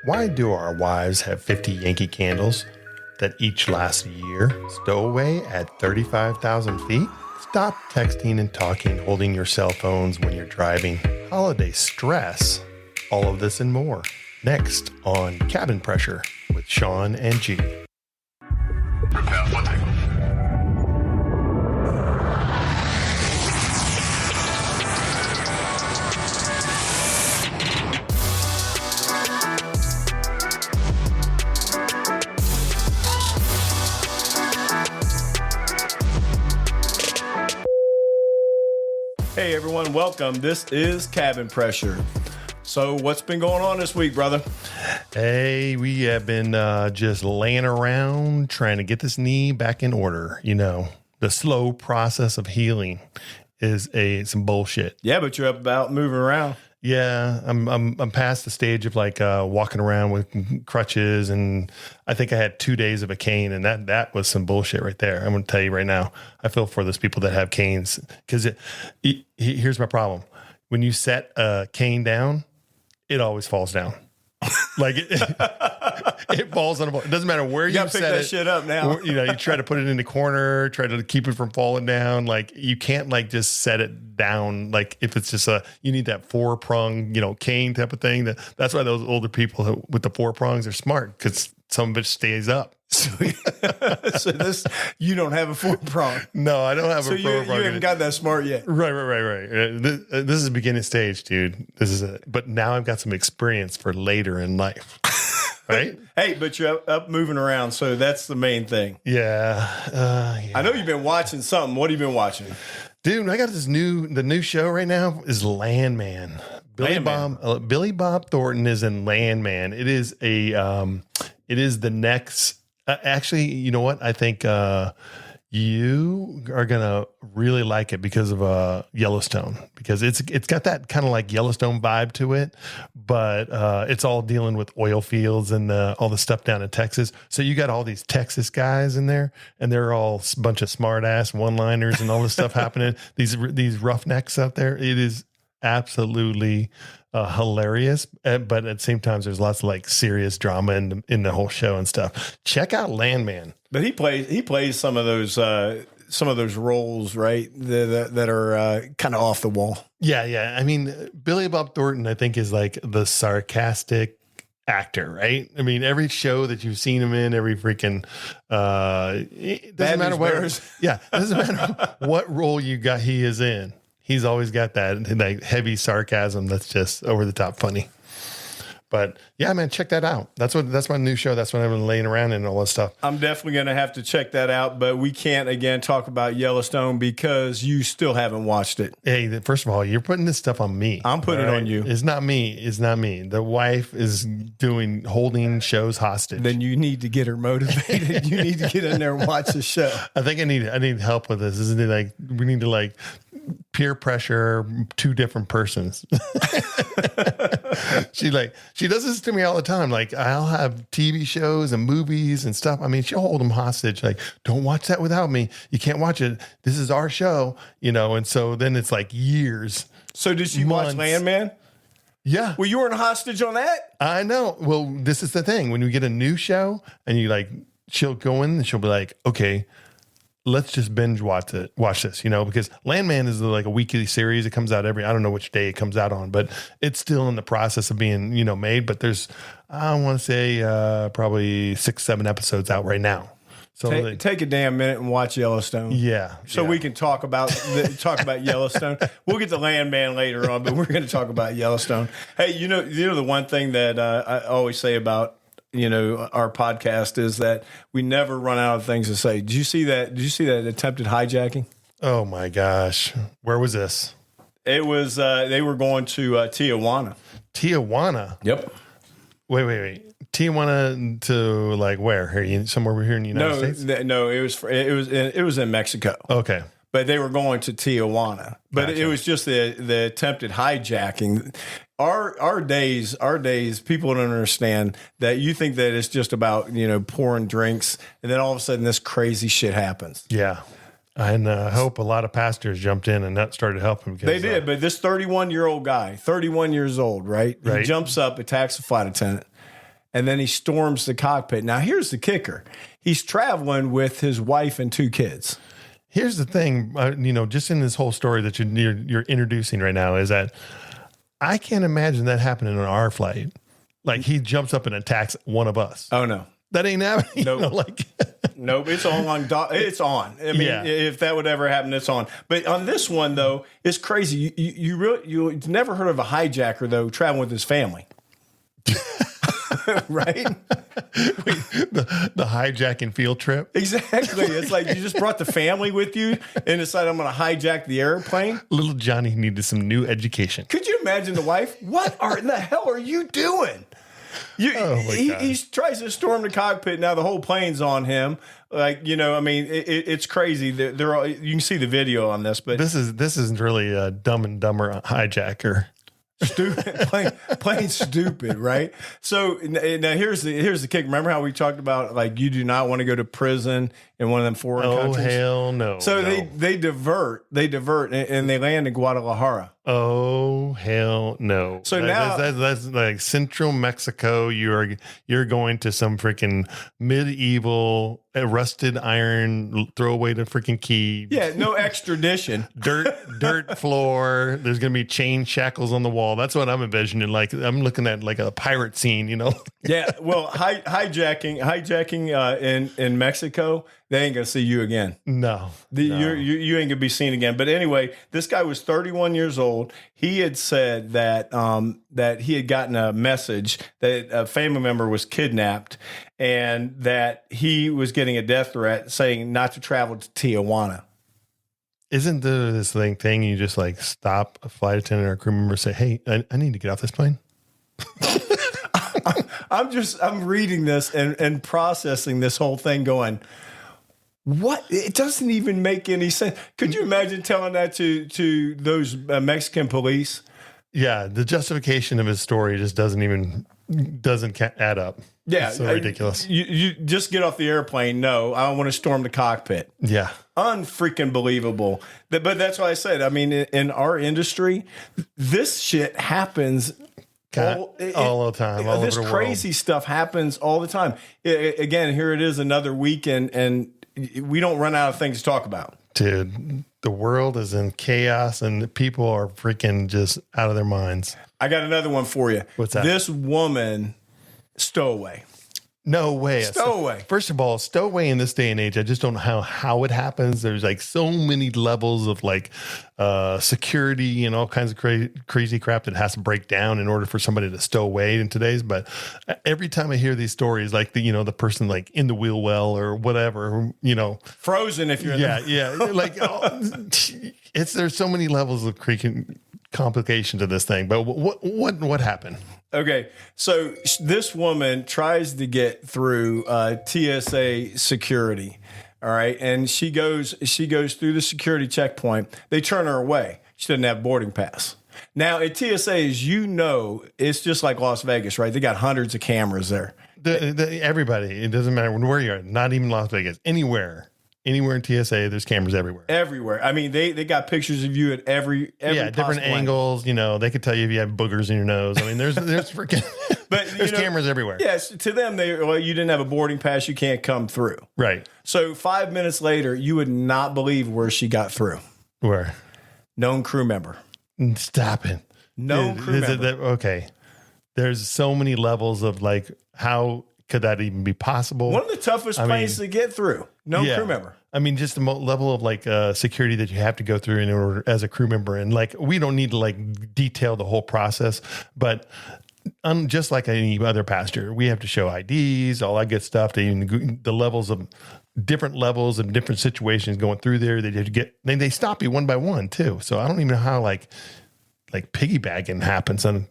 Why do our wives have 50 Yankee candles that each last a year? Stowaway at 35,000 feet? Stop texting and talking, holding your cell phones when you're driving. Holiday stress. All of this and more. Next on Cabin Pressure with Sean and G. Prepare for takeoff. Hey everyone, welcome. This is Cabin Pressure. So what's been going on this week, brother? Hey, we have been just laying around trying to get this knee back in order. You know, the slow process of healing is some bullshit. Yeah, but you're up about moving around. Yeah, I'm past the stage of like walking around with crutches, and I think I had 2 days of a cane, and that was some bullshit right there. I'm going to tell you right now. I feel for those people that have canes, because here's my problem: when you set a cane down, it always falls down. Like it falls on a ball. It doesn't matter where you gotta set pick that it. shit up now. Or, you try to put it in the corner, try to keep it from falling down. Like you can't like just set it down. Like if it's just you need that 4-prong, cane type of thing. That's why those older people with the 4 prongs are smart, because some of it stays up. So this, you don't have a 4-prong. No, I don't have a 4-prong. You haven't got that smart yet. Right. This is the beginning stage, dude. This is it. But now I've got some experience for later in life. Right? Hey, but you're up moving around, so that's the main thing. Yeah. I know you've been watching something. What have you been watching? Dude, I got the new show right now is Landman. Billy Bob Thornton is in Landman. It is it is the next. Actually, you know what? I think you are gonna really like it because of Yellowstone, because it's got that kind of like Yellowstone vibe to it, but it's all dealing with oil fields and all the stuff down in Texas. So you got all these Texas guys in there, and they're all a bunch of smart ass one-liners and all this stuff happening. These roughnecks out there. It is absolutely hilarious, but at the same time, there's lots of like serious drama in the whole show and stuff. Check out Landman. But he plays some of those roles, right? That are kind of off the wall. Yeah. I mean, Billy Bob Thornton, I think, is like the sarcastic actor, right? I mean, every show that you've seen him in, every freaking it doesn't matter what. Yeah, it doesn't matter what role he is in. He's always got that heavy sarcasm that's just over the top funny. But yeah, man, check that out. That's my new show. That's what I've been laying around in and all that stuff. I'm definitely going to have to check that out, but we can't again talk about Yellowstone because you still haven't watched it. Hey, first of all, you're putting this stuff on me. I'm putting it on you. It's not me. The wife is holding shows hostage. Then you need to get her motivated. You need to get in there and watch the show. I think I need help with this. Isn't it like we need to like peer pressure 2 different persons? She does this to me all the time. Like I'll have TV shows and movies and stuff. I mean, she'll hold them hostage. Like, don't watch that without me. You can't watch it. This is our show, And so then it's like years. So did she watch Landman? Yeah. Well, you weren't hostage on that? I know. Well, this is the thing. When you get a new show and she'll go in and she'll be like, okay, let's just binge watch this, because Landman is like a weekly series. It comes out I don't know which day it comes out on, but it's still in the process of being, made. But there's, I want to say probably 6-7 episodes out right now. So take a damn minute and watch Yellowstone. Yeah. So we can talk about Yellowstone. We'll get to Landman later on, but we're going to talk about Yellowstone. Hey, the one thing that I always say about our podcast is that we never run out of things to say. Did you see that attempted hijacking? Oh my gosh. Where was this? It was, they were going to Tijuana. Tijuana? Yep. Wait. Tijuana to like where? Somewhere here in the United States? No, it was in Mexico. Okay. But they were going to Tijuana. But It was just the attempted hijacking. Our days, people don't understand that. You think that it's just about, pouring drinks, and then all of a sudden this crazy shit happens. Yeah. And I hope a lot of pastors jumped in and that started helping. Because, they did, but this 31-year-old guy, 31 years old, right? He jumps up, attacks a flight attendant, and then he storms the cockpit. Now, here's the kicker. He's traveling with his wife and 2 kids. Here's the thing, just in this whole story that you're introducing right now is that I can't imagine that happening on our flight. Like he jumps up and attacks one of us. Oh, no. That ain't happening. Nope. Nope. It's on. It's on. I mean, if that would ever happen, it's on. But on this one, though, it's crazy. You never heard of a hijacker, though, traveling with his family. Right? The hijacking field trip. Exactly. It's like you just brought the family with you and decided I'm going to hijack the airplane. Little Johnny needed some new education. Could you imagine the wife? What in the hell are you doing? He tries to storm the cockpit. Now the whole plane's on him. It's crazy. They're all, you can see the video on this, but this isn't really a Dumb and Dumber hijacker. Stupid, plain stupid, right? So now here's the kick. Remember how we talked about like you do not want to go to prison in one of them foreign countries? Oh hell no! So they divert, and they land in Guadalajara. Oh hell no! So now that's like central Mexico. You're going to some freaking medieval rusted iron. Throw away the freaking key. Yeah, no extradition. dirt floor. There's gonna be chain shackles on the wall. That's what I'm envisioning. Like I'm looking at like a pirate scene. Yeah. Well, hijacking in Mexico. They ain't gonna see you again. No. You ain't gonna be seen again. But anyway, this guy was 31 years old. He had said that that he had gotten a message that a family member was kidnapped, and that he was getting a death threat saying not to travel to Tijuana. Isn't there this thing you just like stop a flight attendant or a crew member and say, "Hey, I need to get off this plane"? I'm reading this and processing this whole thing, going, what? It doesn't even make any sense. Could you imagine telling that to those Mexican police? Yeah, the justification of his story just doesn't add up. Yeah, it's so ridiculous. You just get off the airplane. No, I want to storm the cockpit. Yeah, unfreaking believable. But that's why I said. I mean, in our industry, this shit happens. All the time. All this over the crazy world. Stuff happens all the time. Again, here it is another weekend, and we don't run out of things to talk about. Dude, the world is in chaos and people are freaking just out of their minds. I got another one for you. What's that? This woman, Stowaway. No way. Stowaway. First of all, stowaway in this day and age, I just don't know how it happens. There's like so many levels of like security and all kinds of crazy crap that has to break down in order for somebody to stow away in today's. But every time I hear these stories, like the person like in the wheel well or whatever, frozen if you're like there's so many levels of complication to this thing. But what happened? Okay, so this woman tries to get through TSA security, all right, and she goes through the security checkpoint. They turn her away. She doesn't have a boarding pass. Now at TSA, as you know, it's just like Las Vegas, right? They got hundreds of cameras there. Everybody, it doesn't matter where you are, not even Las Vegas, anywhere in TSA, there's cameras everywhere. Everywhere. I mean, they got pictures of you at every different angles. They could tell you if you have boogers in your nose. I mean, there's freaking, but there's cameras everywhere. Yes, to them, you didn't have a boarding pass, you can't come through. Right. So 5 minutes later, you would not believe where she got through. Where? Known crew member. Stop it. Known crew member. Okay. There's so many levels of like, how could that even be possible? One of the toughest planes to get through. Known crew member. I mean, just the level of like security that you have to go through in order as a crew member. And like, we don't need to like detail the whole process, but just like any other passenger, we have to show IDs, all that good stuff. The levels of different levels and different situations going through there. They stop you one by one too. So I don't even know how like piggybacking happens on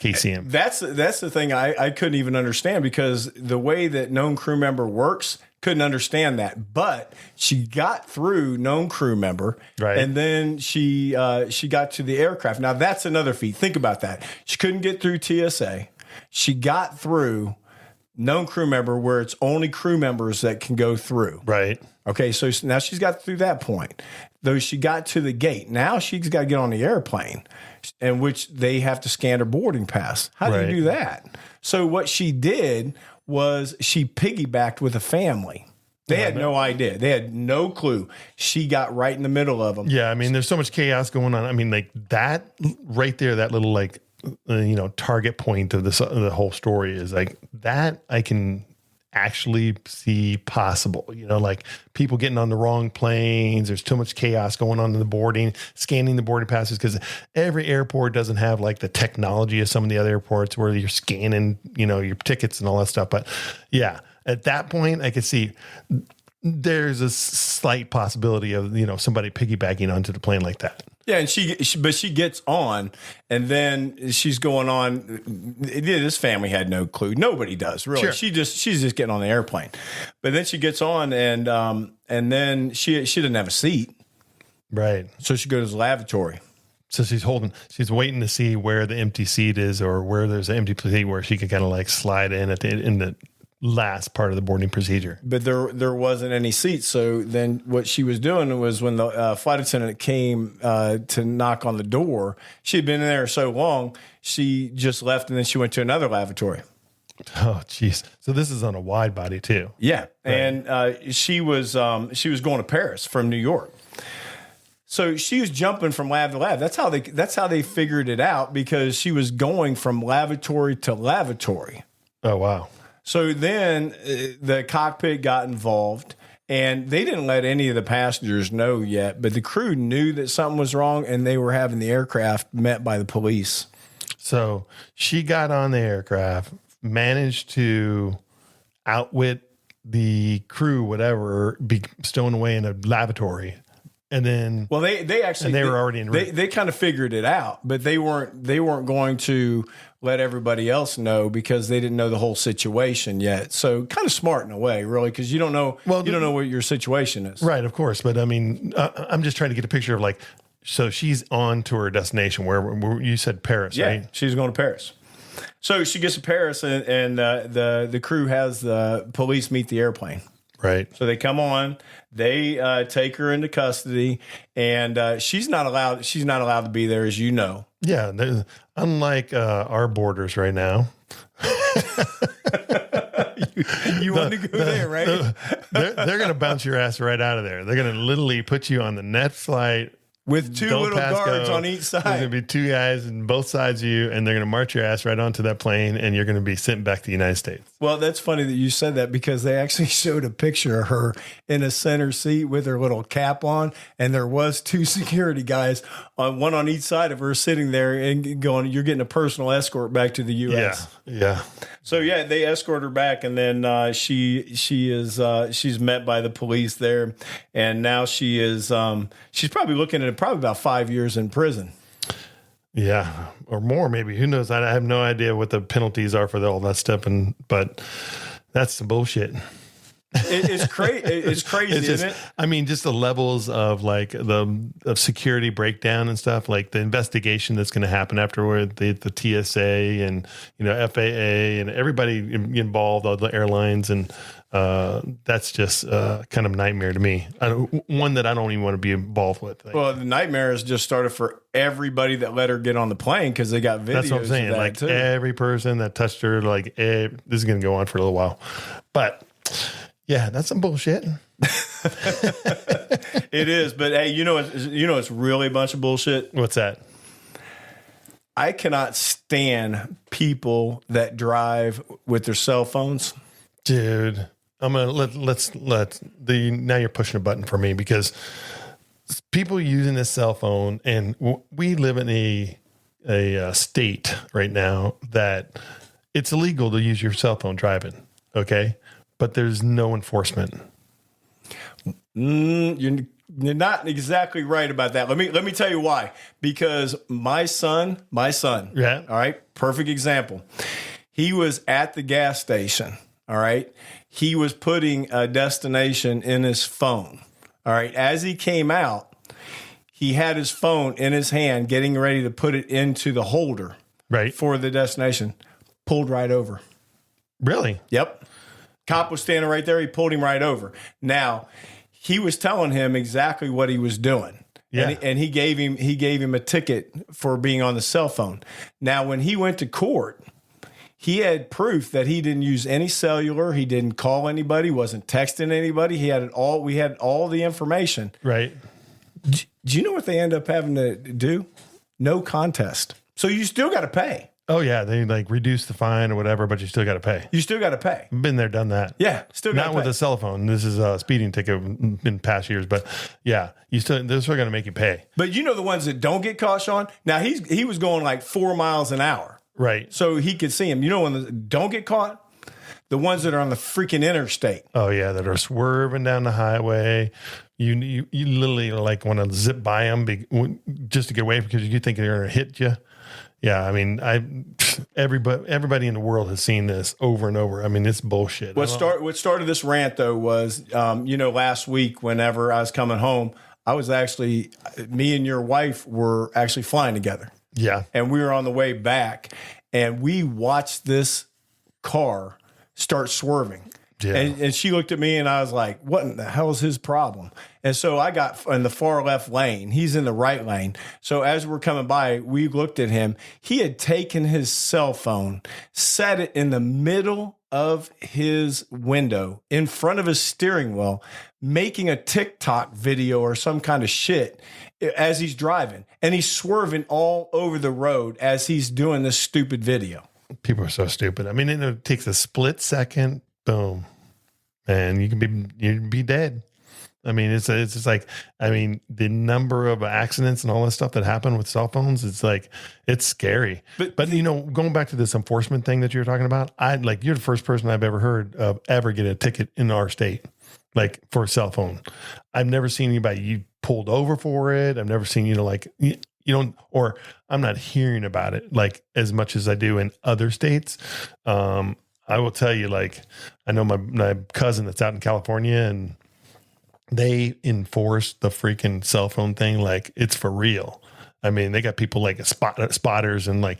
KCM. That's the thing I couldn't even understand, because the way that known crew member works, couldn't understand that. But she got through known crew member, right? And then she got to the aircraft. Now that's another feat. Think about that. She couldn't get through TSA. She got through known crew member where it's only crew members that can go through. Right. Okay, so now she's got through that point. Though she got to the gate, now she's got to get on the airplane, in which they have to scan her boarding pass. How do you do that? So what she did was she piggybacked with a family. They had no idea. They had no clue. She got right in the middle of them. Yeah, I mean, there's so much chaos going on. I mean, like that right there, that little like, target point of this, the whole story is like that I can actually see possible, like people getting on the wrong planes. There's too much chaos going on in the boarding, scanning the boarding passes, because every airport doesn't have like the technology of some of the other airports where you're scanning, your tickets and all that stuff. But yeah, at that point I could see there's a slight possibility of, somebody piggybacking onto the plane like that. Yeah, and she gets on, and then she's going on. This family had no clue. Nobody does, really. Sure. She's just getting on the airplane, but then she gets on, and then she didn't have a seat, right? So she goes to the lavatory. So she's waiting to see where the empty seat is, or where there's an empty seat where she can kind of like slide in in the last part of the boarding procedure. But there wasn't any seats. So then what she was doing was when the flight attendant came to knock on the door, she'd been in there so long, she just left, and then she went to another lavatory. Oh, geez. So this is on a wide body too. Yeah. Right. And she was going to Paris from New York. So she was jumping from lab to lab. That's how they figured it out, because she was going from lavatory to lavatory. Oh, wow. So then the cockpit got involved, and they didn't let any of the passengers know yet, but the crew knew that something was wrong, and they were having the aircraft met by the police. So she got on the aircraft, managed to outwit the crew, whatever, be stowed away in a lavatory. And then, well, they were already in. They kind of figured it out, but they weren't going to let everybody else know, because they didn't know the whole situation yet. So kind of smart in a way, really, because you don't know what your situation is. Right, of course. But I mean, I'm just trying to get a picture of like, so she's on to her destination where you said Paris, right? She's going to Paris. So she gets to Paris, and the crew has the police meet the airplane. Right. So they come on, they take her into custody, and she's not allowed to be there, as you know. Yeah. Unlike our borders right now. you want to go there, right? They're going to bounce your ass right out of there. They're going to literally put you on the net flight. With two little guards on each side. There's going to be two guys on both sides of you, and they're going to march your ass right onto that plane, and you're going to be sent back to the United States. Well, that's funny that you said that, because they actually showed a picture of her in a center seat with her little cap on, and there was two security guys, one on each side of her, sitting there and going, "You're getting a personal escort back to the U.S." Yeah. So yeah, they escort her back, and then she's met by the police there, and now she's probably looking at probably about 5 years in prison. Yeah, or more maybe. Who knows? I have no idea what the penalties are for all that stuff, but that's some bullshit. It's crazy. It's crazy, isn't it? I mean, just the levels of like of security breakdown and stuff, like the investigation that's going to happen afterward, the TSA and FAA and everybody involved, all the airlines, and that's just kind of nightmare to me. One that I don't even want to be involved with. Well, the nightmare has just started for everybody that let her get on the plane, because they got videos. That's what I'm saying. Like too. Every person that touched her, like this is going to go on for a little while, but. Yeah, that's some bullshit. It is, but hey, it's really a bunch of bullshit. What's that? I cannot stand people that drive with their cell phones. Dude, I'm gonna now you're pushing a button for me, because people using this cell phone, and we live in a state right now that it's illegal to use your cell phone driving. Okay. But there's no enforcement. You're not exactly right about that. Let me tell you why. Because my son. Yeah. All right. Perfect example. He was at the gas station. All right. He was putting a destination in his phone. All right. As he came out, he had his phone in his hand, getting ready to put it into the holder. Right. For the destination. Pulled right over. Really? Yep. Cop was standing right there. He pulled him right over. Now, he was telling him exactly what he was doing. Yeah. And he gave him a ticket for being on the cell phone. Now, when he went to court, he had proof that he didn't use any cellular. He didn't call anybody, wasn't texting anybody. He had it all. We had all the information. Right. Do you know what they end up having to do? No contest. So you still got to pay. Oh yeah, they like reduce the fine or whatever, but you still got to pay. You still got to pay. Been there, done that. Yeah, still got to Not pay. with a cell phone. This is a speeding ticket in past years, but yeah, they're still going to make you pay. But you know the ones that don't get caught, Sean? Now he was going like 4 miles an hour. Right. So he could see him. You know when they don't get caught? The ones that are on the freaking interstate. Oh yeah, that are swerving down the highway. You literally like want to zip by them just to get away because you think they're going to hit you. Yeah, I mean, everybody in the world has seen this over and over. I mean, it's bullshit. What started this rant though was, last week whenever I was coming home, me and your wife were actually flying together. Yeah, and we were on the way back, and we watched this car start swerving. Yeah. And she looked at me and I was like, what in the hell is his problem? And so I got in the far left lane. He's in the right lane. So as we're coming by, we looked at him. He had taken his cell phone, set it in the middle of his window in front of his steering wheel, making a TikTok video or some kind of shit as he's driving. And he's swerving all over the road as he's doing this stupid video. People are so stupid. I mean, it takes a split second. Boom, and you'd be dead. I mean, it's just like, I mean, the number of accidents and all that stuff that happen with cell phones, it's like, it's scary. But going back to this enforcement thing that you were talking about, you're the first person I've ever heard of ever get a ticket in our state, like for a cell phone. I've never seen anybody you pulled over for it. I've never seen, or I'm not hearing about it like as much as I do in other states. I will tell you, like, I know my cousin that's out in California and they enforce the freaking cell phone thing. Like it's for real. I mean, they got people like spotters and like,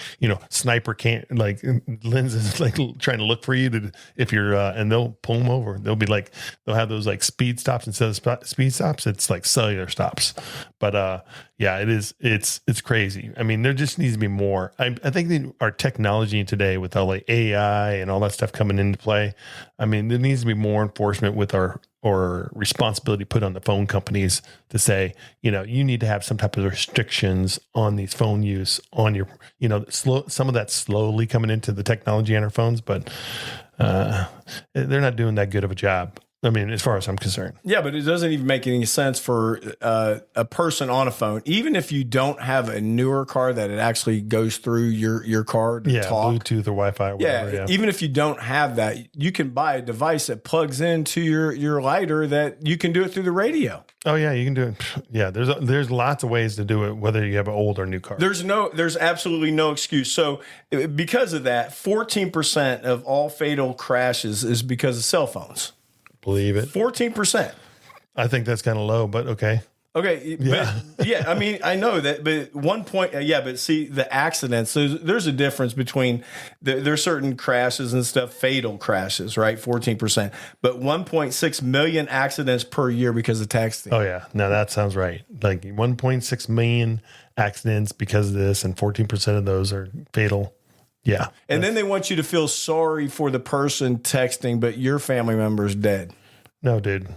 sniper can't like lenses, like trying to look for you if you're, and they'll pull them over. They'll be like, they'll have those like speed stops instead of speed stops. It's like cellular stops. But yeah, it's crazy. I mean, there just needs to be more. I think our technology today with all like AI and all that stuff coming into play. I mean, there needs to be more enforcement with our responsibility put on the phone companies to say, you need to have some type of restrictions on these phone use on your, some of that slowly coming into the technology on our phones, but they're not doing that good of a job. I mean, as far as I'm concerned. Yeah, but it doesn't even make any sense for a person on a phone, even if you don't have a newer car that it actually goes through your car to talk. Bluetooth or Wi-Fi or whatever. Yeah, even if you don't have that, you can buy a device that plugs into your lighter that you can do it through the radio. Oh yeah, you can do it. Yeah, there's lots of ways to do it, whether you have an old or new car. There's absolutely no excuse. So because of that, 14% of all fatal crashes is because of cell phones. Believe it. 14%. I think that's kind of low, but okay. Okay. Yeah. But, yeah. I mean, I know that, but one point, but see the accidents, there's a difference between there's certain crashes and stuff, fatal crashes, right? 14%, but 1.6 million accidents per year because of texting. Oh yeah. Now that sounds right. Like 1.6 million accidents because of this, and 14% of those are fatal. Yeah. And then they want you to feel sorry for the person texting, but your family member is dead. No, dude.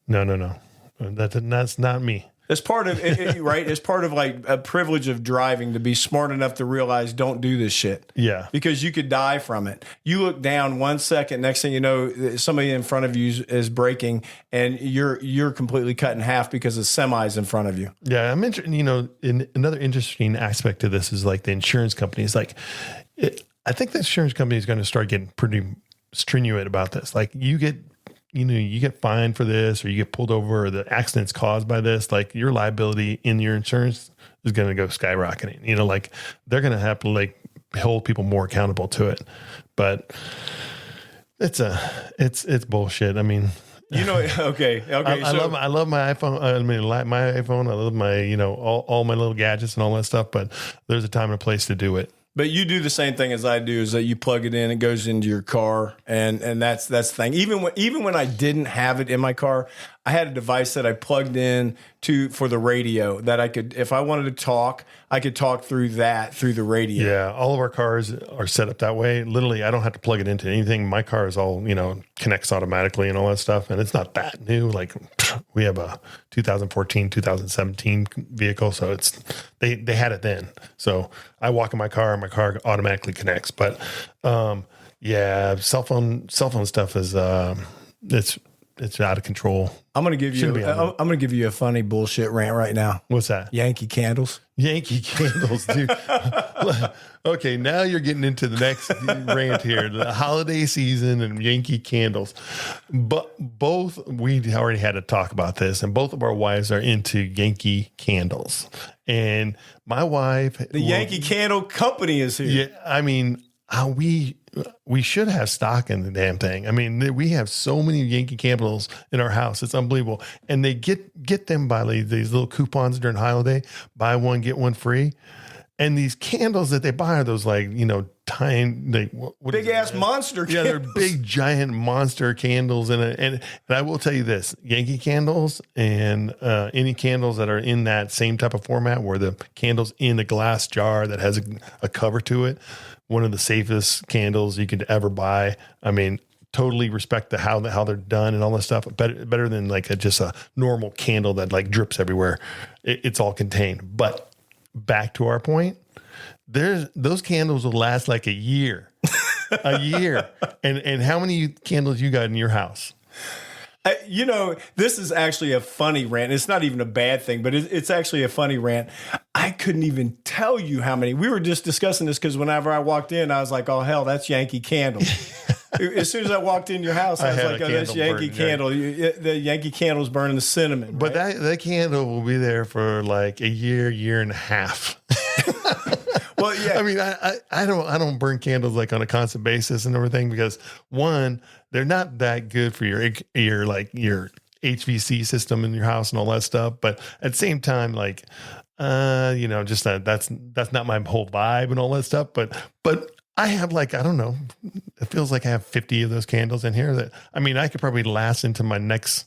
No. That's not me. It's part of it, right? It's part of like a privilege of driving to be smart enough to realize don't do this shit. Yeah. Because you could die from it. You look down 1 second, next thing you know, somebody in front of you is braking and you're completely cut in half because the semi's in front of you. Yeah. I'm interested, in another interesting aspect to this is like the insurance companies. Like, I think the insurance company is going to start getting pretty stringent about this. Like you get fined for this, or you get pulled over, or the accident's caused by this. Like your liability in your insurance is going to go skyrocketing. Like they're going to have to like hold people more accountable to it. But it's bullshit. I mean, okay. I love my iPhone. I mean, my iPhone. I love my, all my little gadgets and all that stuff. But there's a time and a place to do it. But you do the same thing as I do, is that you plug it in, it goes into your car, and that's the thing. Even when I didn't have it in my car, I had a device that I plugged in for the radio that I could, if I wanted to talk, I could talk through the radio. Yeah, all of our cars are set up that way. Literally, I don't have to plug it into anything. My car is all, connects automatically and all that stuff. And it's not that new. Like we have a 2014, 2017 vehicle. So they had it then. So I walk in my car and my car automatically connects. But yeah, cell phone stuff is it's out of control. I'm gonna give you a funny bullshit rant right now. What's that? Yankee Candles. Yankee Candles, dude. Okay, now you're getting into the next rant here. The holiday season and Yankee Candles. But we already had to talk about this, and both of our wives are into Yankee Candles. And my wife... The Yankee Candle Company is here. Yeah, I mean... we should have stock in the damn thing. I mean, we have so many Yankee Candles in our house. It's unbelievable. And they get them by these little coupons during holiday, buy one, get one free. And these candles that they buy are those tiny, big ass monster candles. Yeah, they're big, giant monster candles. And I will tell you this, Yankee Candles and any candles that are in that same type of format where the candle's in a glass jar that has a cover to it, one of the safest candles you could ever buy. I mean, totally respect how they're done and all this stuff. Better than just a normal candle that drips everywhere. It's all contained. But back to our point, those candles will last like a year, And how many candles you got in your house? This is actually a funny rant. It's not even a bad thing, but it's actually a funny rant. I couldn't even tell you how many. We were just discussing this because whenever I walked in, I was like, oh, hell, that's Yankee Candle. As soon as I walked in your house, I was like, oh, that's Yankee Candle. The Yankee Candle's burning the cinnamon. But right? that candle will be there for like a year and a half. Well, yeah. I mean, I don't burn candles on a constant basis and everything because one, they're not that good for your HVC system in your house and all that stuff. But at the same time, just that's not my whole vibe and all that stuff. But I have I don't know, it feels like I have 50 of those candles in here that, I mean, I could probably last into my next,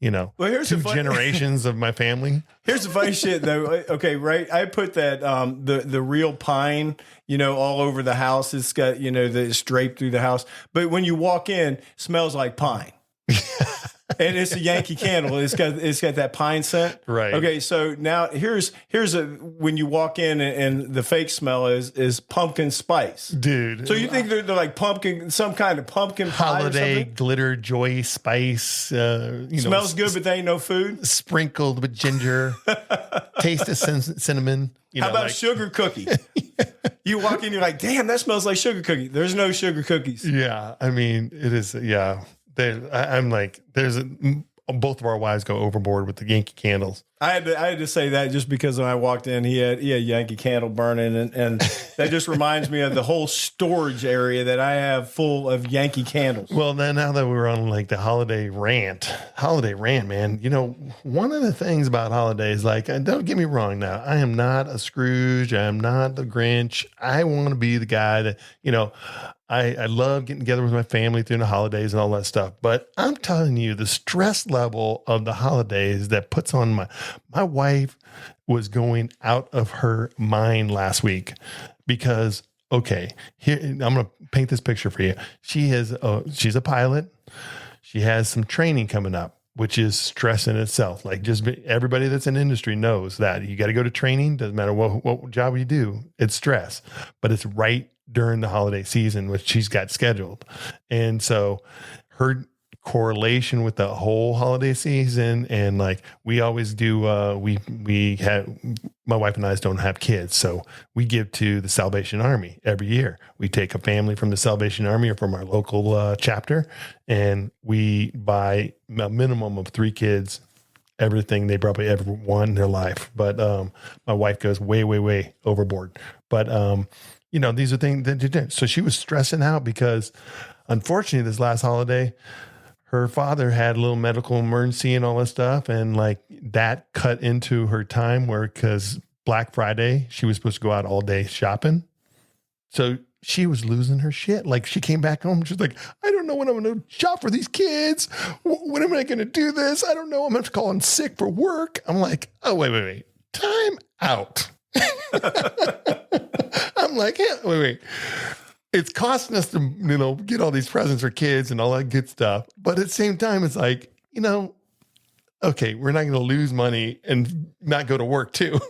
here's 2 generations of my family. Here's the funny shit though. Okay. Right. I put that, the real pine, all over the house. It's got, it's draped through the house, but when you walk in, it smells like pine. And it's a Yankee Candle. It's got that pine scent. Right. Okay. So now here's when you walk in and the fake smell is pumpkin spice, dude. So you think they're like pumpkin, some kind of pumpkin pie holiday glitter joy spice. Smells good, but they ain't no food. Sprinkled with ginger, taste of cinnamon. How about sugar cookie? You walk in, you're like, damn, that smells like sugar cookie. There's no sugar cookies. Yeah, I mean, it is. Yeah. I'm like, both of our wives go overboard with the Yankee Candles. I had to say that just because when I walked in, he had Yankee Candle burning, and that just reminds me of the whole storage area that I have full of Yankee Candles. Well, then now that we're on the holiday rant, man, one of the things about holidays, don't get me wrong now, I am not a Scrooge. I am not the Grinch. I want to be the guy that, I love getting together with my family during the holidays and all that stuff. But I'm telling you, the stress level of the holidays that puts on my wife was going out of her mind last week because, okay, here, I'm going to paint this picture for you. She's a pilot. She has some training coming up, which is stress in itself. Everybody that's in industry knows that you got to go to training. Doesn't matter what job you do, it's stress, but it's right during the holiday season, which she's got scheduled. And so her correlation with the whole holiday season, and we always do, we have, my wife and I don't have kids, so we give to the Salvation Army every year. We take a family from the Salvation Army or from our local chapter, and we buy a minimum of 3 kids everything they probably ever want in their life. But my wife goes way, way, way overboard. But these are things that you do. So she was stressing out because, unfortunately, this last holiday, her father had a little medical emergency and all that stuff. And that cut into her time because Black Friday, she was supposed to go out all day shopping. So she was losing her shit. Like she came back home. She's like, I don't know when I'm going to shop for these kids. When am I going to do this? I don't know. I'm going to have to call in sick for work. I'm like, oh, wait. Time out. I'm like, hey, wait. It's costing us to, get all these presents for kids and all that good stuff. But at the same time, it's like, okay, we're not going to lose money and not go to work too.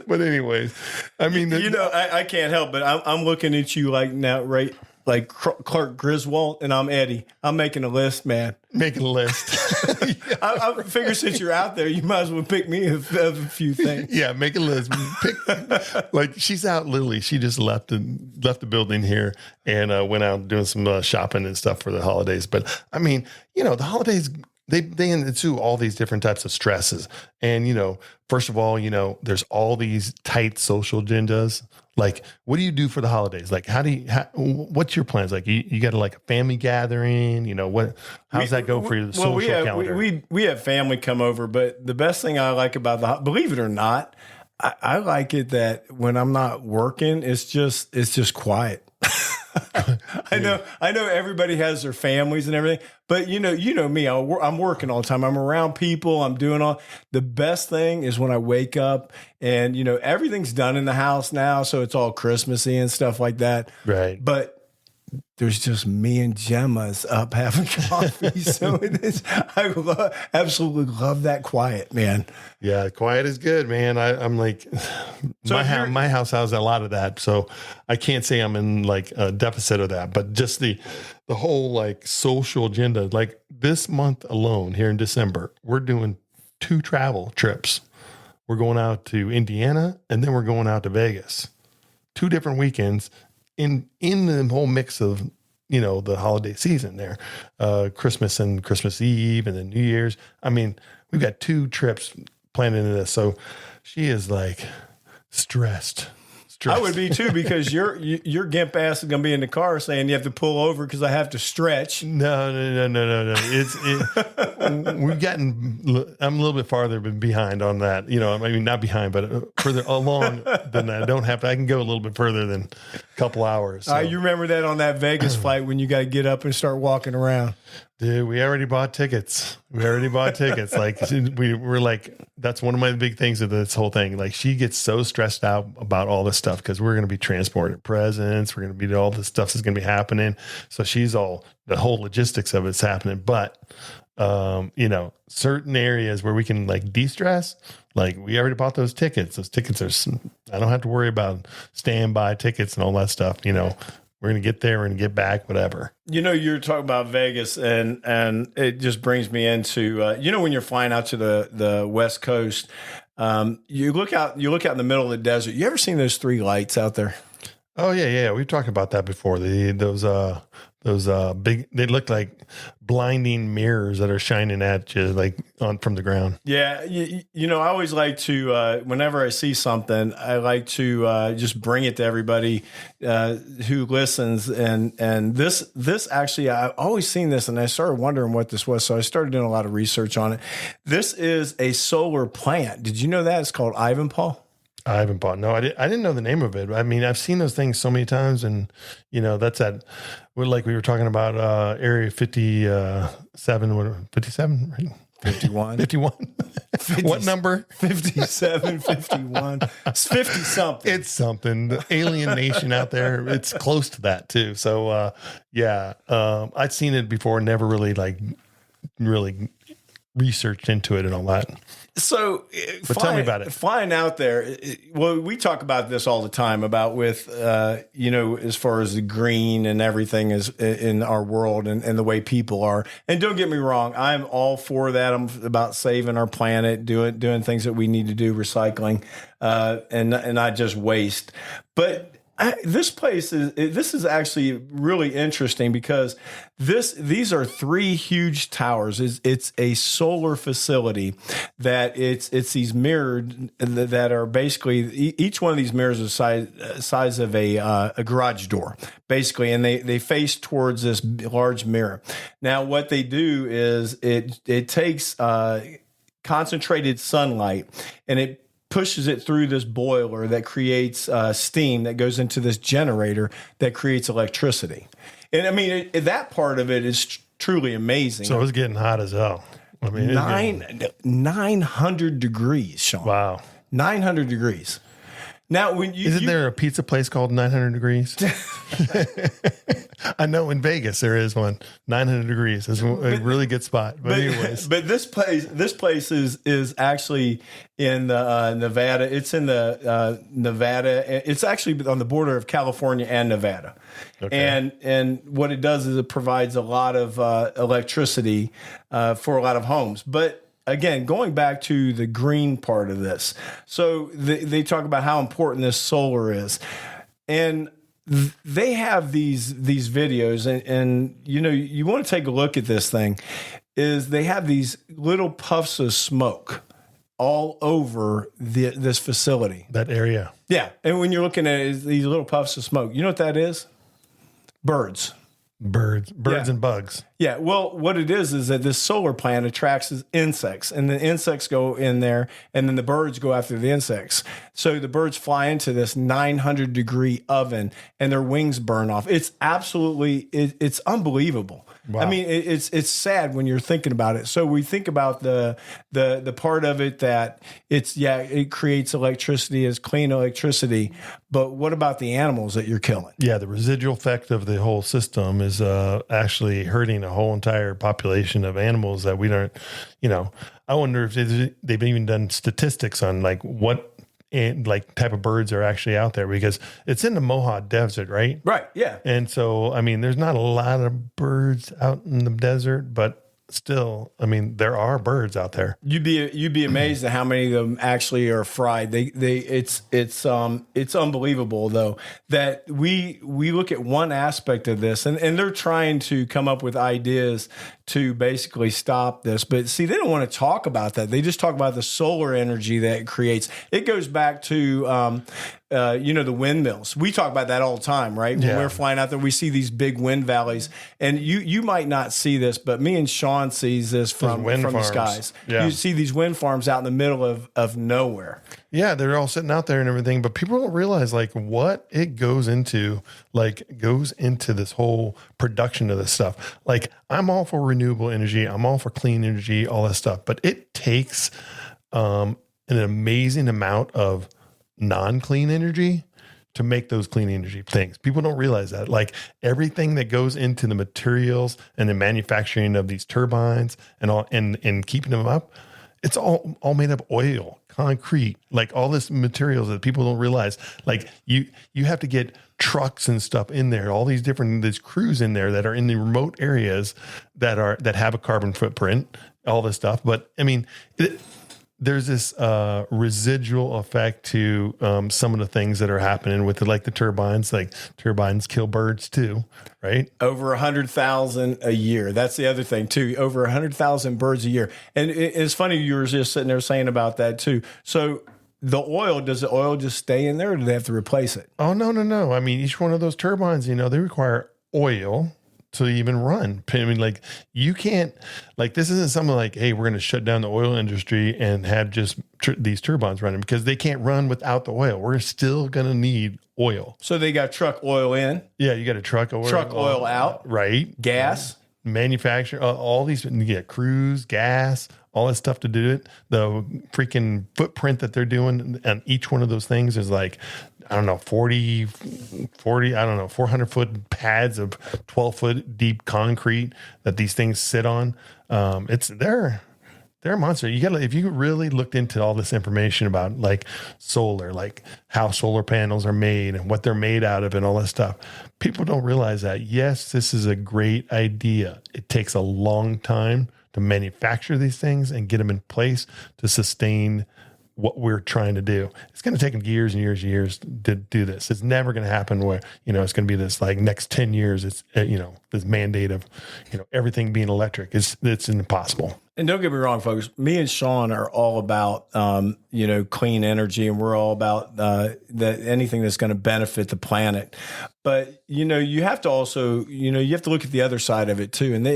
But anyways, I mean, I can't help but I'm looking at you like now, right? Like Clark Griswold, and I'm Eddie. I'm making a list, man. Making a list. I figure since you're out there, you might as well pick me of a few things. Yeah, make a list. Like she's out. Literally, she just left the building here and went out doing some shopping and stuff for the holidays. But I mean, the holidays. They ensue all these different types of stresses. And, first of all, there's all these tight social agendas. Like, what do you do for the holidays? Like, what's your plans? Like, you got a family gathering, how's that go for your social calendar? We have family come over, but the best thing I like about believe it or not, I like it that when I'm not working, it's just quiet. I know everybody has their families and everything, but you know me, I'm working all the time. I'm around people. I'm doing the best thing is when I wake up and, everything's done in the house now. So it's all Christmassy and stuff like that. Right. But there's just me and Gemma's up having coffee. So it is. I absolutely love that quiet, man. Yeah, quiet is good, man. I'm like, so my house has a lot of that, so I can't say I'm in a deficit of that. But just the whole social agenda. Like this month alone, here in December, we're doing 2 travel trips. We're going out to Indiana, and then we're going out to Vegas. 2 different weekends. In the whole mix of, the holiday season there, Christmas and Christmas Eve and then New Year's. I mean, we've got 2 trips planned into this. So she is stressed. I would be too, because your gimp ass is going to be in the car saying you have to pull over because I have to stretch. No. We've gotten, I'm a little bit farther behind on that. I mean, not behind, but further along than that. I can go a little bit further than a couple hours. So. You remember that on that Vegas flight when you got to get up and start walking around? Dude, we already bought tickets. We're like, that's one of my big things of this whole thing. Like she gets so stressed out about all this stuff because we're going to be transporting presents. We're going to be all this stuff that's going to be happening. So she's the whole logistics of it's happening. But, certain areas where we can de-stress, we already bought those tickets. Those tickets I don't have to worry about standby tickets and all that stuff. We're going to get there. We're going to get back, whatever. You're talking about Vegas, and it just brings me into, when you're flying out to the West Coast, you look out in the middle of the desert. You ever seen those 3 lights out there? Oh, yeah. We've talked about that before. Those big, they look like blinding mirrors that are shining at you from the ground. Yeah. I always like to, whenever I see something, I like to just bring it to everybody who listens. And this actually, I've always seen this and I started wondering what this was. So I started doing a lot of research on it. This is a solar plant. Did you know that? It's called Ivanpah. Ivanpah. No, I didn't know the name of it. I mean, I've seen those things so many times, and that's we were talking about Area 57, 57, right? 51. 51. What number? 57, 51. It's 50 something. It's something. The alien nation out there. It's close to that too. So I'd seen it before, never really really researched into it and all that. So, tell me about it. Flying out there, we talk about this all the time about with, as far as the green and everything is in our world and the way people are. And don't get me wrong, I'm all for that. I'm about saving our planet, doing things that we need to do, recycling, and not just waste. But this place is actually really interesting because these are 3 huge towers. It's a solar facility that it's these mirrored that are basically each one of these mirrors is size of a garage door basically, and they face towards this large mirror. Now what they do is it takes concentrated sunlight and it pushes it through this boiler that creates steam that goes into this generator that creates electricity. And I mean, that part of it is truly amazing. So it's getting hot as hell. I mean, 900 degrees, Sean. Wow. 900 degrees. Now, when Isn't there a pizza place called 900 Degrees? I know in Vegas there is one. 900 Degrees is a really good spot. But anyways, but this place is actually in Nevada. It's in the Nevada. It's actually on the border of California and Nevada. Okay. And what it does is it provides a lot of electricity for a lot of homes. But again, going back to the green part of this, so they talk about how important this solar is, and they have these videos, and you want to take a look at this thing. Is they have these little puffs of smoke all over this facility, that area. Yeah, and when you're looking at it, these little puffs of smoke, you know what that is? Birds and bugs. Yeah. Well, what it is that this solar plant attracts insects, and the insects go in there, and then the birds go after the insects. So the birds fly into this 900 degree oven, and their wings burn off. It's absolutely, it's unbelievable. Wow. I mean, it's sad when you're thinking about it. So we think about the part of it that it creates electricity, as clean electricity. But what about the animals that you're killing? Yeah, the residual effect of the whole system is actually hurting a whole entire population of animals that we don't. I wonder if they've even done statistics on like what type of birds are actually out there, because it's in the Mohawk Desert, right? Right. Yeah. And so, I mean, there's not a lot of birds out in the desert, but still, I mean, there are birds out there. You'd be amazed at how many of them actually are fried. It's unbelievable though that we look at one aspect of this, and they're trying to come up with ideas to basically stop this. But see, they don't want to talk about that. They just talk about the solar energy that it creates. It goes back to the windmills. We talk about that all the time, right? When we're flying out there, we see these big wind valleys, and you might not see this, but me and Sean sees this from the skies. Yeah. You see these wind farms out in the middle of nowhere. Yeah, they're all sitting out there and everything, but people don't realize like what it goes into this whole production of this stuff. Like, I'm all for renewable energy. I'm all for clean energy, all that stuff, but it takes an amazing amount of non-clean energy to make those clean energy things. People don't realize that. Like, everything that goes into the materials and the manufacturing of these turbines and all and keeping them up, it's all made of oil, concrete, like all this materials that people don't realize. Like, you have to get trucks and stuff in there, all these crews in there that are in the remote areas that have a carbon footprint, all this stuff. But I mean, there's this residual effect to some of the things that are happening with the turbines. Like, turbines kill birds too, right? Over 100,000 a year. That's the other thing too. Over 100,000 birds a year. And it's funny, you were just sitting there saying about that too. So does the oil just stay in there, or do they have to replace it? Oh, no. I mean, each one of those turbines, they require oil to even run. I mean, like, you can't, like, this isn't something like, hey, we're going to shut down the oil industry and have just these turbines running, because they can't run without the oil. We're still going to need oil. So they got truck oil in. Yeah, you got to truck oil out. Right. Gas. Manufacture, all these, crews, gas, all that stuff to do it. The freaking footprint that they're doing on each one of those things is like, I don't know, 400 foot pads of 12 foot deep concrete that these things sit on. They're a monster. If you really looked into all this information about like solar, like how solar panels are made and what they're made out of and all that stuff, people don't realize that. Yes, this is a great idea. It takes a long time to manufacture these things and get them in place to sustain what we're trying to do. It's going to take them years and years and years to do this. It's never going to happen where, it's going to be this like next 10 years. It's, this mandate of, everything being electric. It's impossible. And don't get me wrong, folks. Me and Sean are all about, clean energy, and we're all about anything that's going to benefit the planet. But you have to also, you have to look at the other side of it too. And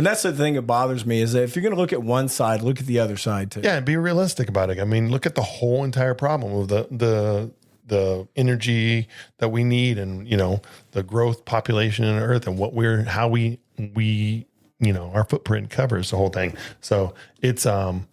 that's the thing that bothers me is that if you're going to look at one side, look at the other side too. Yeah, and be realistic about it. I mean, look at the whole entire problem of the energy that we need, and the growth population on Earth, and how we our footprint covers the whole thing. So it's something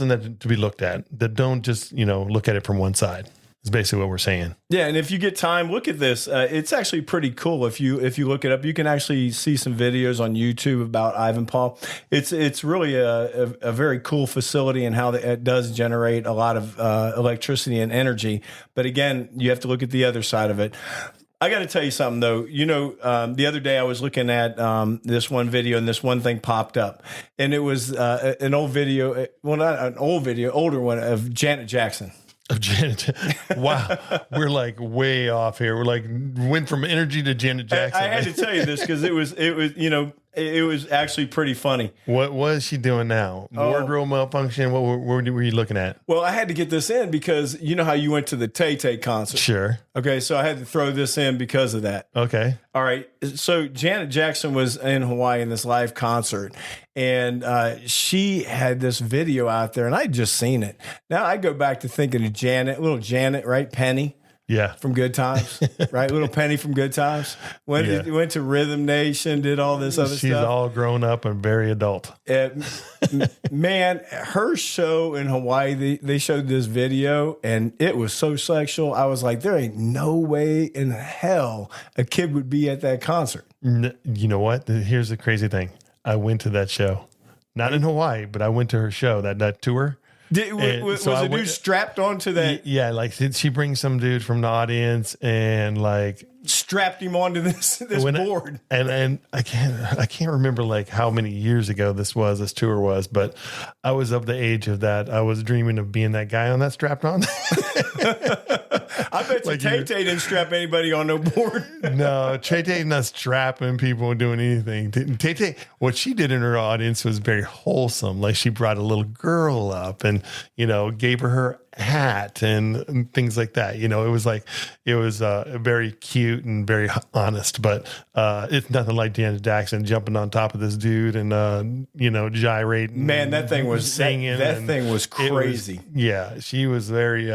that to be looked at. That don't just look at it from one side. Is basically what we're saying. Yeah, and if you get time, look at this. It's actually pretty cool. If you look it up, you can actually see some videos on YouTube about Ivanpah. It's really a very cool facility, and how it does generate a lot of electricity and energy. But again, you have to look at the other side of it. I got to tell you something, though. The other day I was looking at this one video, and this one thing popped up. And it was an old video, well, not an old video, older one, of Janet Jackson. Of Janet. Wow. We're like way off here. We're like went from energy to Janet Jackson. I had to tell you this because it was actually pretty funny. What was she doing now? Wardrobe malfunction? What were you looking at? Well, I had to get this in because you know how you went to the Tay-Tay concert. Sure. Okay, so I had to throw this in because of that. Okay. All right. So Janet Jackson was in Hawaii in this live concert, and she had this video out there, and I'd just seen it. Now I go back to thinking of little Janet, right? Penny. Yeah. From Good Times, right? Little Penny from Good Times. Went to Rhythm Nation, did all this other stuff. She's all grown up and very adult. Man, her show in Hawaii, they showed this video, and it was so sexual. I was like, there ain't no way in hell a kid would be at that concert. You know what? Here's the crazy thing. I went to that show. Not in Hawaii, but I went to her show, that tour. Was a dude strapped onto that? Yeah, like she brings some dude from the audience and like strapped him onto this board. And I can't remember like how many years ago this tour was, but I was of the age of that. I was dreaming of being that guy on that strapped on. I bet you Tay-Tay didn't strap anybody on no board. No, Tay-Tay not strapping people and doing anything. Tay-Tay, what she did in her audience was very wholesome. Like she brought a little girl up and, gave her hat and things like that. It was very cute and very honest, but it's nothing like Janet Jackson jumping on top of this dude and, gyrating. Man, that thing was singing. That thing was crazy. She was very,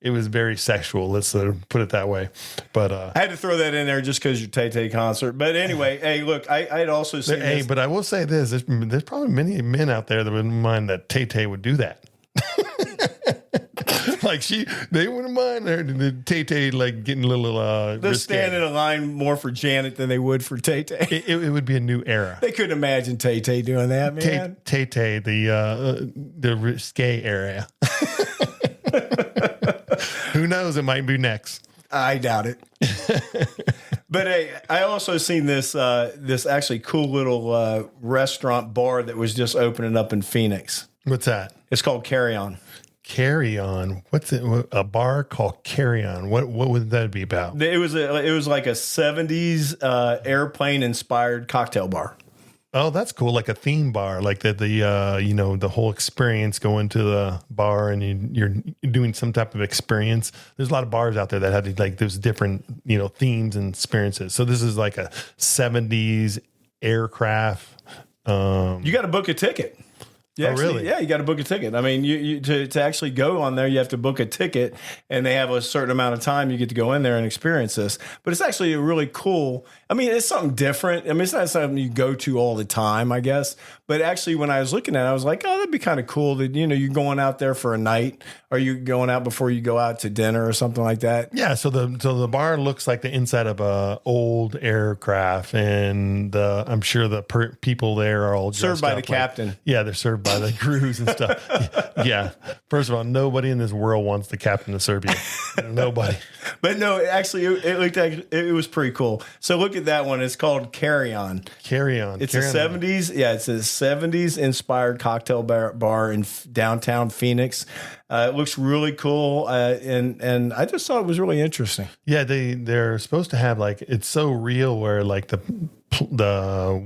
it was very sexual. Let's put it that way. But I had to throw that in there just because your Tay-Tay concert. But anyway, hey, look, I'd also say this. But I will say this. There's probably many men out there that wouldn't mind that Tay-Tay would do that. Like they wouldn't mind her Tay-Tay like getting a little they'll stand in a line more for Janet than they would for Tay-Tay. It would be a new era. They couldn't imagine Tay-Tay doing that, man. Tay-Tay, the risque area. Who knows? It might be next. I doubt it. But hey, I also seen this actually cool little restaurant bar that was just opening up in Phoenix. What's that? It's called Carry On. Carry On. What's it? A bar called Carry On. What would that be about? It was like a 70s airplane inspired cocktail bar. Oh, that's cool. Like a theme bar, like the whole experience, going to the bar and you're doing some type of experience. There's a lot of bars out there that have like those different, themes and experiences. So this is like a 70s aircraft. You got to book a ticket. Really? Yeah, you got to book a ticket. I mean, you to actually go on there, you have to book a ticket, and they have a certain amount of time you get to go in there and experience this. But it's actually a really cool. I mean, it's something different. I mean, it's not something you go to all the time, I guess. But actually, when I was looking at it, I was like, oh, that'd be kind of cool that, you're going out there for a night, or you going out before you go out to dinner or something like that. Yeah. So the bar looks like the inside of a old aircraft, and I'm sure the people there are all served by the captain. Yeah, they're served by the crews and stuff. Yeah. First of all, nobody in this world wants the captain to serve you. Nobody. But no, actually, it looked like it was pretty cool. So look at that one. It's called Carry On. Carry On. It's a 70s. Yeah, it's a 70s inspired cocktail bar in downtown Phoenix. It looks really cool, and I just thought it was really interesting. Yeah, they're supposed to have like, it's so real where like the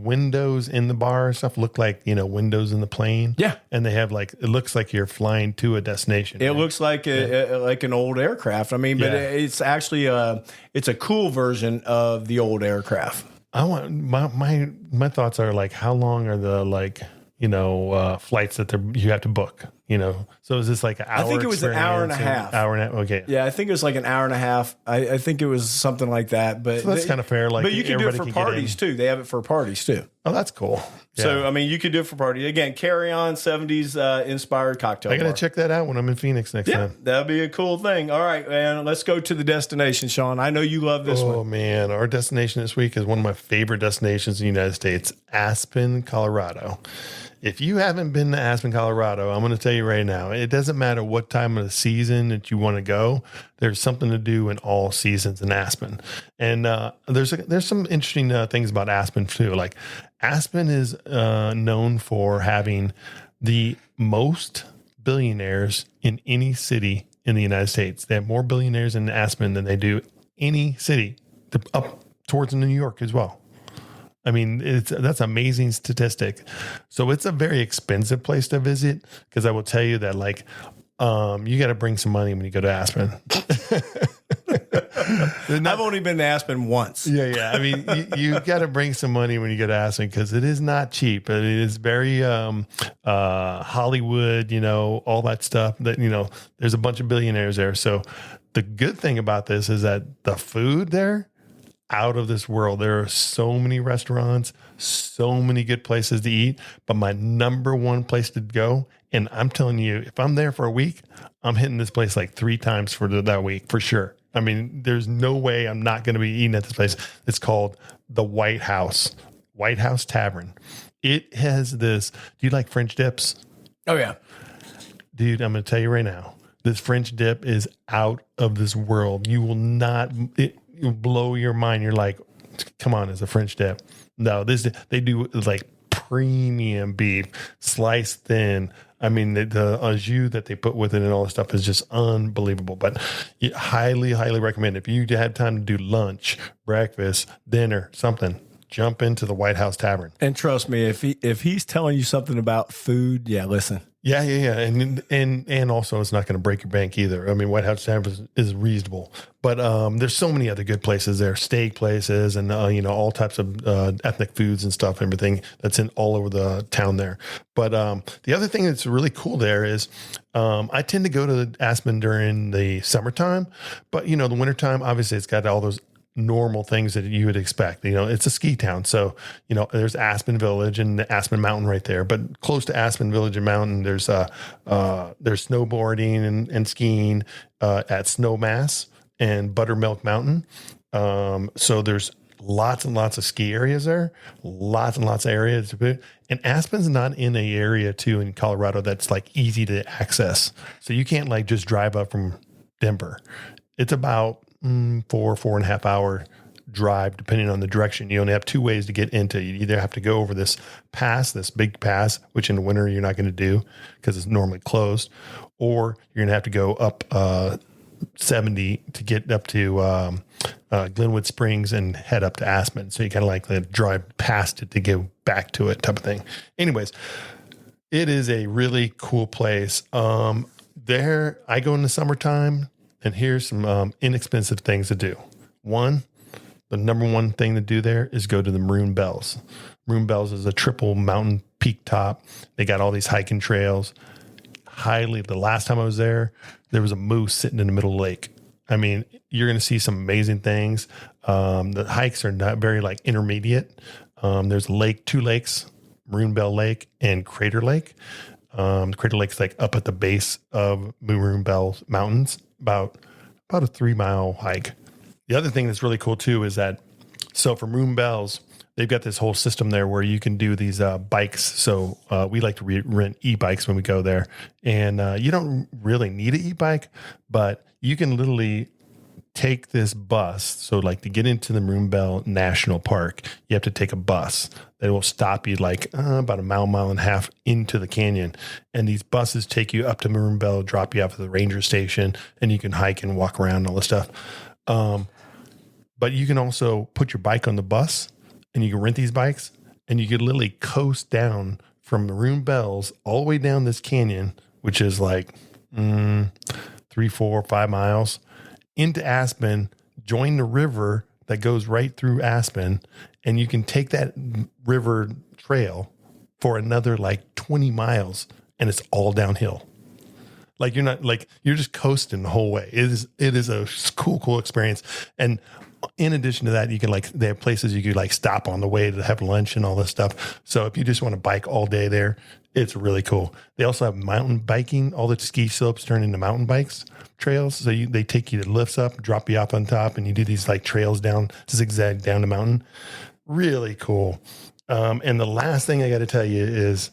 windows in the bar and stuff look like, windows in the plane. Yeah. And they have like, it looks like you're flying to a destination. It looks like like an old aircraft. I mean, but it's actually it's a cool version of the old aircraft. I want my thoughts are like, how long are the flights that you have to book? So is this like an hour? I think it was an hour and a half. Hour and a half. Okay. Yeah, I think it was like an hour and a half. I think it was something like that. But so that's kind of fair. Like, but you can do it for parties too. They have it for parties too. Oh, that's cool. Yeah. So I mean, you could do it for party again. Carry on 70s inspired cocktail. I gotta bar. check that out when I'm in Phoenix next time. That'd be a cool thing. All right, man. Let's go to the destination, Sean. I know you love this one. Oh man, our destination this week is one of my favorite destinations in the United States, Aspen, Colorado. If you haven't been to Aspen, Colorado, I'm going to tell you right now, it doesn't matter what time of the season that you want to go. There's something to do in all seasons in Aspen. And there's some interesting things about Aspen too. Like Aspen is known for having the most billionaires in any city in the United States. They have more billionaires in Aspen than they do any city up towards New York as well. I mean, that's an amazing statistic. So it's a very expensive place to visit because I will tell you that like, you got to bring some money when you go to Aspen. I've only been to Aspen once. Yeah. I mean, you got to bring some money when you go to Aspen because it is not cheap. It is very Hollywood, all that stuff that, there's a bunch of billionaires there. So the good thing about this is that the food there, out of this world. There are so many restaurants, so many good places to eat, but my number one place to go, and I'm telling you, if I'm there for a week, I'm hitting this place like 3 times for that week for sure. I mean, there's no way I'm not going to be eating at this place. It's called the White House Tavern. It has this. Do you like French dips? Oh yeah, dude. I'm going to tell you right now, this French dip is out of this world. You will not. You'll blow your mind. You're like, come on, it's a French dip. No, they do like premium beef, sliced thin. I mean, the au jus that they put with it and all this stuff is just unbelievable. But highly, highly recommend if you had time to do lunch, breakfast, dinner, something. Jump into the White House Tavern. And trust me, if he's telling you something about food, listen. Yeah. And also it's not going to break your bank either. I mean, White House Tavern is reasonable, but there's so many other good places there, steak places and, all types of ethnic foods and stuff, everything that's in all over the town there. But the other thing that's really cool there is I tend to go to Aspen during the summertime, but, the wintertime, obviously it's got all those normal things that you would expect. It's a ski town. So, there's Aspen Village and the Aspen Mountain right there, but close to Aspen Village and Mountain, there's snowboarding and skiing at Snowmass and Buttermilk Mountain. So there's lots and lots of ski areas there, lots and lots of areas to put. And Aspen's not in an area too in Colorado that's like easy to access. So you can't like just drive up from Denver. It's about 4.5 hour drive, depending on the direction. You only have 2 ways to get into it. You either have to go over this big pass, which in the winter you're not going to do because it's normally closed, or you're going to have to go up 70 to get up to Glenwood Springs and head up to Aspen. So you kind of like drive past it to go back to it type of thing. Anyways, it is a really cool place. There, I go in the summertime. And here's some inexpensive things to do. One, the number one thing to do there is go to the Maroon Bells. Maroon Bells is a triple mountain peak top. They got all these hiking trails. The last time I was there was a moose sitting in the middle of the lake. I mean, you're going to see some amazing things. The hikes are not very like intermediate. There's a lake, 2 lakes, Maroon Bell Lake and Crater Lake. Crater Lake's like up at the base of Maroon Bell Mountains, about a 3-mile hike. The other thing that's really cool too is that, so for Maroon Bells, they've got this whole system there where you can do these bikes. So we like to rent e-bikes when we go there, and you don't really need an e-bike, but you can literally take this bus. So like to get into the Moonbell National Park, you have to take a bus that will stop you like about a mile and a half into the canyon. And these buses take you up to Moonbell, drop you off at the ranger station, and you can hike and walk around and all this stuff. But you can also put your bike on the bus and you can rent these bikes and you can literally coast down from Maroon Bells all the way down this canyon, which is like 3, 4, 5 miles into Aspen, join the river that goes right through Aspen. And you can take that river trail for another like 20 miles and it's all downhill. Like you're just coasting the whole way. It is a cool experience. And in addition to that, you can they have places you could stop on the way to have lunch and all this stuff. So if you just want to bike all day there, it's really cool. They also have mountain biking. All the ski slopes turn into mountain bikes trails. So they take you to lifts up, drop you off on top, and you do these like trails down, zigzag down the mountain. Really cool. And the last thing I got to tell you is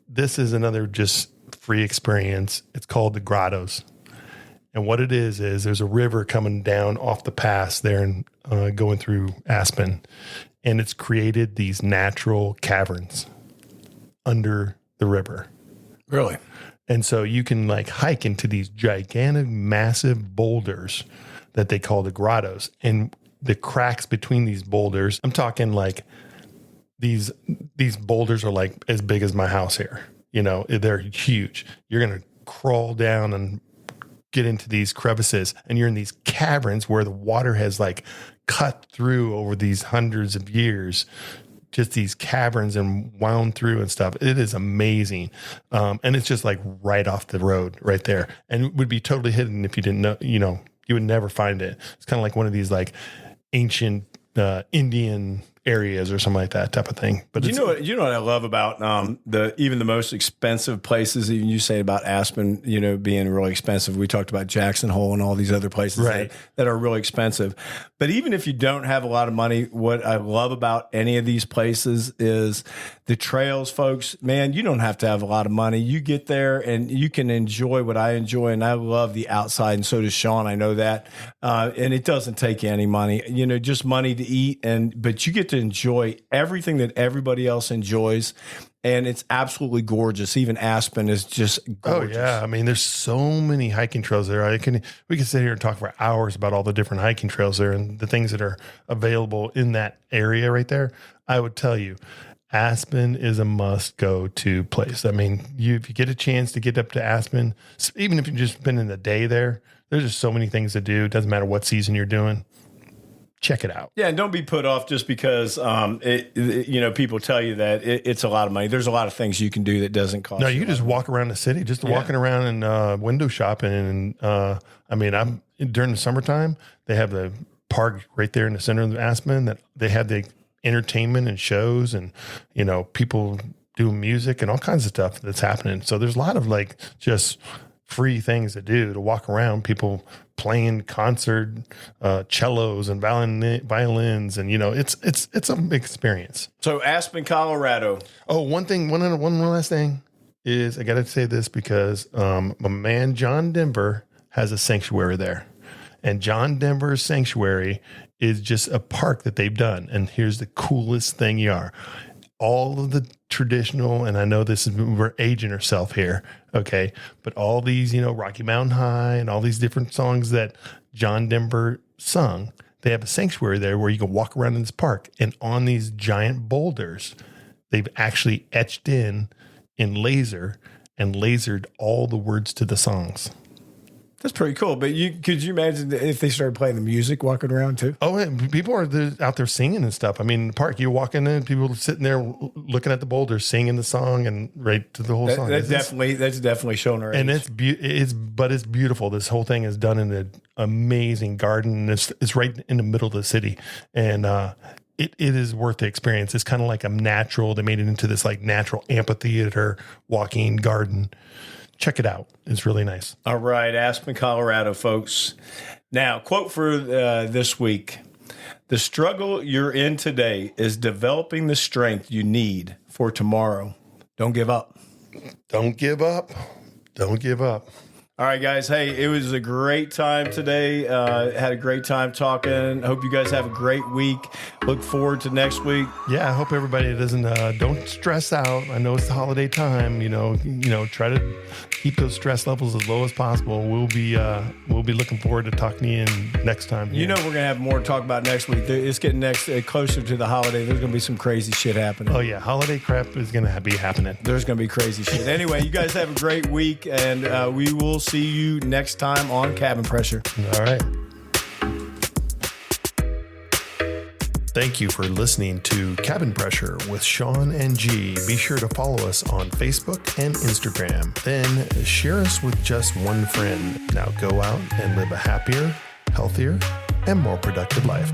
this is another just free experience. It's called the Grottos. And what it is there's a river coming down off the pass there and going through Aspen. And it's created these natural caverns under the river. Really? And so you can hike into these gigantic, massive boulders that they call the grottos. And the cracks between these boulders, I'm talking these boulders are as big as my house here. They're huge. You're going to crawl down and get into these crevices, and you're in these caverns where the water has cut through over these hundreds of years, just these caverns and wound through and stuff. It is amazing. And it's just right off the road right there, and it would be totally hidden if you didn't know, you would never find it. It's kind of like one of these ancient Indian areas or something like that type of thing. But you know what I love about even the most expensive places. Even you say about Aspen, being really expensive. We talked about Jackson Hole and all these other places that are really expensive. But even if you don't have a lot of money, what I love about any of these places is the trails, folks. Man, you don't have to have a lot of money. You get there and you can enjoy what I enjoy, and I love the outside, and so does Sean. I know that, and it doesn't take you any money. Just money to eat, but you get to enjoy everything that everybody else enjoys, and it's absolutely gorgeous. Even Aspen is just gorgeous. Oh yeah, I mean, there's so many hiking trails there. We could sit here and talk for hours about all the different hiking trails there and the things that are available in that area right there. I would tell you, Aspen is a must-go-to place. I mean, if you get a chance to get up to Aspen, even if you've just been in the day there, there's just so many things to do. It doesn't matter what season you're doing. Check it out. Yeah, and don't be put off just because people tell you that it's a lot of money. There's a lot of things you can do that doesn't cost. No, you can just walk around the city, just walking around and window shopping. And I'm during the summertime, they have the park right there in the center of Aspen that they have the entertainment and shows and people doing music and all kinds of stuff that's happening. So there's a lot of just free things to do, to walk around, people playing concert cellos and violins, and it's an experience. So Aspen, Colorado. Oh, one last thing is I got to say this because my man John Denver has a sanctuary there, and John Denver's sanctuary is just a park that they've done. And here's the coolest thing you are. All of the traditional, and I know we're aging ourselves here, okay, but all these, Rocky Mountain High and all these different songs that John Denver sung, they have a sanctuary there where you can walk around in this park, and on these giant boulders, they've actually etched in laser and lasered all the words to the songs. That's pretty cool. But could you imagine if they started playing the music walking around too? Oh, and people are out there singing and stuff. I mean, in the park, you walk in and people are sitting there looking at the boulders, singing the song and right to the whole song. That's definitely showing our age. And it's beautiful. This whole thing is done in an amazing garden. It's right in the middle of the city. And, it is worth the experience. It's kind of like they made it into this natural amphitheater walking garden. Check it out. It's really nice. All right. Aspen, Colorado, folks. Now, quote for this week. The struggle you're in today is developing the strength you need for tomorrow. Don't give up. Don't give up. Don't give up. All right, guys. Hey, it was a great time today. Had a great time talking. Hope you guys have a great week. Look forward to next week. Yeah, I hope everybody doesn't don't stress out. I know it's the holiday time. Try to keep those stress levels as low as possible. We'll be looking forward to talking to you next time. We're gonna have more to talk about next week. It's getting closer to the holiday. There's gonna be some crazy shit happening. Oh yeah, holiday crap is gonna be happening. There's gonna be crazy shit. Anyway, you guys have a great week, and we will see you next time on Cabin Pressure. All right. Thank you for listening to Cabin Pressure with Sean and G. Be sure to follow us on Facebook and Instagram. Then share us with just one friend. Now go out and live a happier, healthier, and more productive life.